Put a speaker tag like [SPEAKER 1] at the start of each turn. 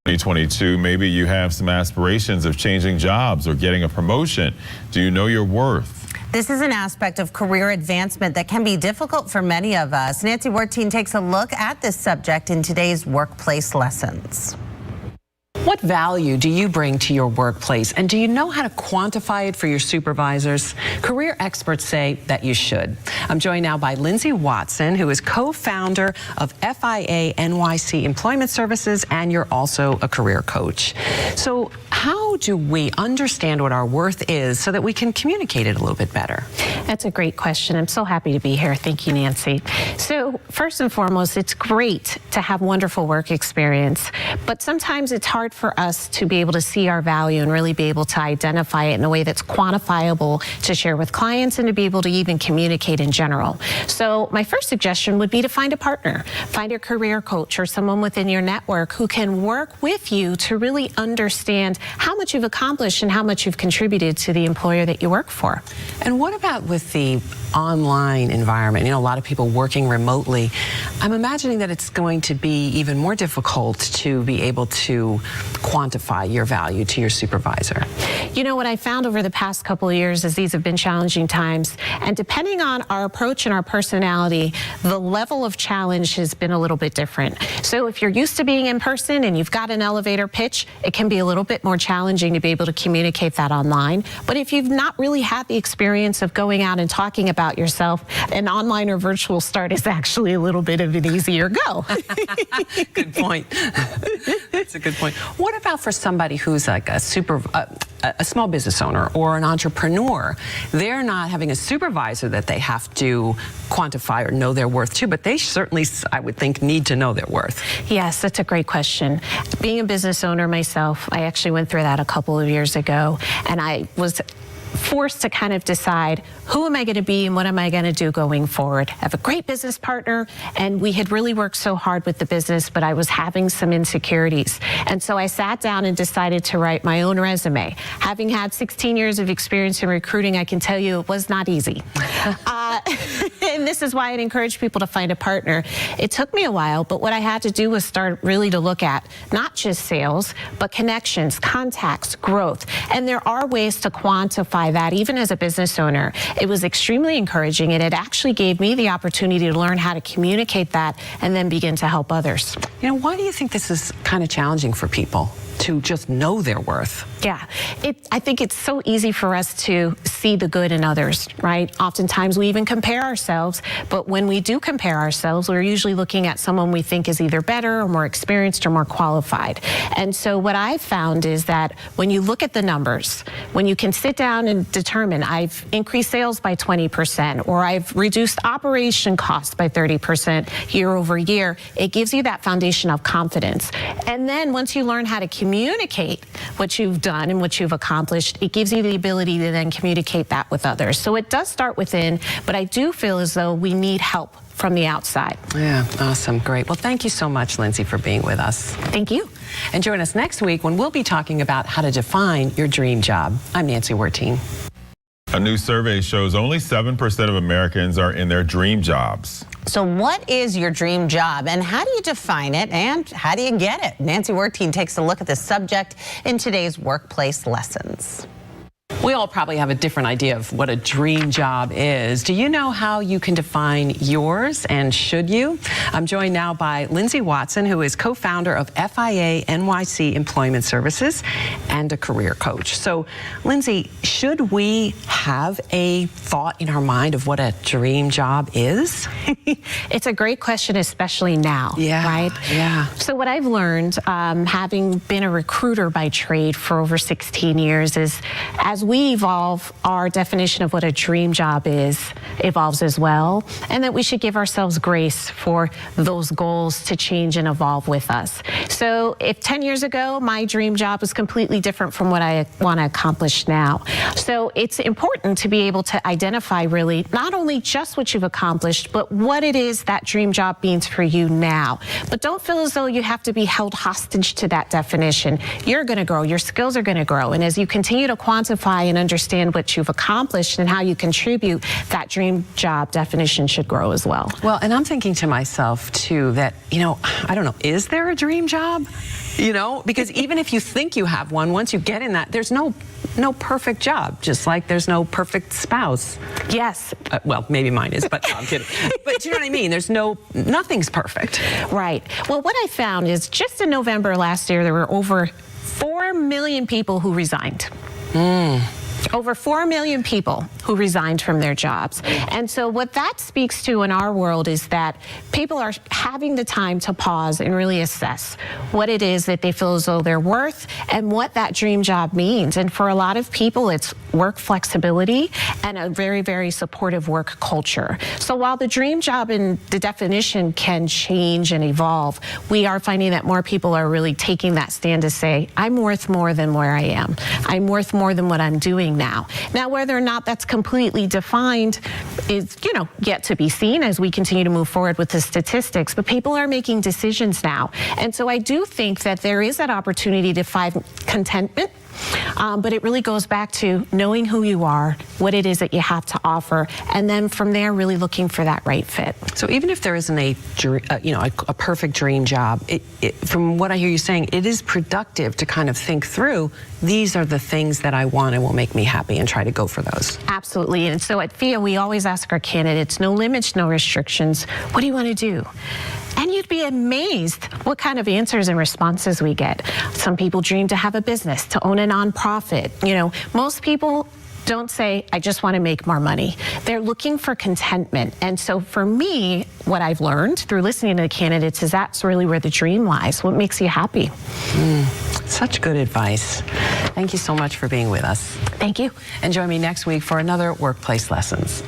[SPEAKER 1] 2022, maybe you have some aspirations of changing jobs or getting a promotion. Do you know your worth?
[SPEAKER 2] This is an aspect of career advancement that can be difficult for many of us. Nancy Werteen takes a look at this subject in today's Workplace Lessons.
[SPEAKER 3] What value do you bring to your workplace, and do you know how to quantify it for your supervisors? Career experts say that you should. I'm joined now by Lindsay Watson, who is co-founder of FIA NYC Employment Services, and you're also a career coach. So how do we understand what our worth is so that we can communicate it a little bit better?
[SPEAKER 4] That's a great question. I'm so happy to be here. Thank you, Nancy. So first and foremost, it's great to have wonderful work experience, but sometimes it's hard for us to be able to see our value and really be able to identify it in a way that's quantifiable to share with clients and to be able to even communicate in general. So my first suggestion would be to find a partner, find a career coach or someone within your network who can work with you to really understand how much you've accomplished and how much you've contributed to the employer that you work for.
[SPEAKER 3] And what about with the online environment? You know, a lot of people working remotely. I'm imagining that it's going to be even more difficult to be able to quantify your value to your supervisor.
[SPEAKER 4] You know, what I found over the past couple of years is these have been challenging times, and depending on our approach and our personality, the level of challenge has been a little bit different. So if you're used to being in person and you've got an elevator pitch, it can be a little bit more challenging to be able to communicate that online. But if you've not really had the experience of going out and talking about yourself, an online or virtual start is actually a little bit of an easier go.
[SPEAKER 3] Good point. That's a good point. What about for somebody who's like a small business owner or an entrepreneur? They're not having a supervisor that they have to quantify or know their worth to, but they certainly, I would think, need to know their worth.
[SPEAKER 4] Yes, that's a great question. Being a business owner myself, I actually went through that a couple of years ago, and I was forced to kind of decide, who am I going to be and what am I going to do going forward? I have a great business partner, and we had really worked so hard with the business, but I was having some insecurities. And so I sat down and decided to write my own resume. Having had 16 years of experience in recruiting, I can tell you it was not easy. And this is why I'd encourage people to find a partner. It took me a while, but what I had to do was start really to look at not just sales, but connections, contacts, growth. And there are ways to quantify that. Even as a business owner, it was extremely encouraging, and it actually gave me the opportunity to learn how to communicate that and then begin to help others.
[SPEAKER 3] You know, why do you think this is kind of challenging for people to just know their worth?
[SPEAKER 4] Yeah, I think it's so easy for us to see the good in others, right? Oftentimes we even compare ourselves, but when we do compare ourselves, we're usually looking at someone we think is either better or more experienced or more qualified. And so what I've found is that when you look at the numbers, when you can sit down and determine, I've increased sales by 20%, or I've reduced operation costs by 30% year over year, it gives you that foundation of confidence. And then once you learn how to communicate what you've done and what you've accomplished, it gives you the ability to then communicate that with others. So it does start within, but I do feel as though we need help from the outside.
[SPEAKER 3] Yeah, awesome, great. Well, thank you so much, Lindsay, for being with us.
[SPEAKER 4] Thank you.
[SPEAKER 3] And join us next week when we'll be talking about how to define your dream job. I'm Nancy Werteen.
[SPEAKER 1] A new survey shows only 7% of Americans are in their dream jobs.
[SPEAKER 2] So what is your dream job, and how do you define it, and how do you get it? Nancy Werteen takes a look at this subject in today's Workplace Lessons.
[SPEAKER 3] We all probably have a different idea of what a dream job is. Do you know how you can define yours, and should you? I'm joined now by Lindsay Watson, who is co-founder of FIA NYC Employment Services and a career coach. So, Lindsay, should we have a thought in our mind of what a dream job is?
[SPEAKER 4] It's a great question, especially now, right?
[SPEAKER 3] Yeah.
[SPEAKER 4] So what I've learned, having been a recruiter by trade for over 16 years, is as we evolve, our definition of what a dream job is evolves as well, and that we should give ourselves grace for those goals to change and evolve with us. So if 10 years ago, my dream job was completely different from what I want to accomplish now. So it's important to be able to identify really not only just what you've accomplished, but what it is that dream job means for you now. But don't feel as though you have to be held hostage to that definition. You're going to grow, your skills are going to grow, and as you continue to quantify and understand what you've accomplished and how you contribute, that dream job definition should grow as well.
[SPEAKER 3] Well, and I'm thinking to myself too that, I don't know, is there a dream job? Because even if you think you have one, once you get in that, there's no perfect job, just like there's no perfect spouse.
[SPEAKER 4] Yes.
[SPEAKER 3] Well, maybe mine is, but no, I'm kidding. But you know what I mean? Nothing's perfect.
[SPEAKER 4] Right. Well, what I found is just in November last year, there were over 4 million people who resigned. Over 4 million people who resigned from their jobs. And so what that speaks to in our world is that people are having the time to pause and really assess what it is that they feel as though they're worth and what that dream job means. And for a lot of people, it's work flexibility and a very, very supportive work culture. So while the dream job and the definition can change and evolve, we are finding that more people are really taking that stand to say, I'm worth more than where I am. I'm worth more than what I'm doing now. Now, whether or not that's completely defined is, yet to be seen as we continue to move forward with the statistics, but people are making decisions now. And so I do think that there is that opportunity to find contentment. But it really goes back to knowing who you are, what it is that you have to offer, and then from there really looking for that right fit.
[SPEAKER 3] So even if there isn't a perfect dream job, from what I hear you saying, it is productive to kind of think through, these are the things that I want and will make me happy, and try to go for those.
[SPEAKER 4] Absolutely. And so at FIA, we always ask our candidates, no limits, no restrictions. What do you want to do? And you'd be amazed what kind of answers and responses we get. Some people dream to have a business, to own a nonprofit. Most people don't say, I just want to make more money. They're looking for contentment. And so for me, what I've learned through listening to the candidates is that's really where the dream lies. What makes you happy?
[SPEAKER 3] Such good advice. Thank you so much for being with us.
[SPEAKER 4] Thank you.
[SPEAKER 3] And join me next week for another Workplace Lessons.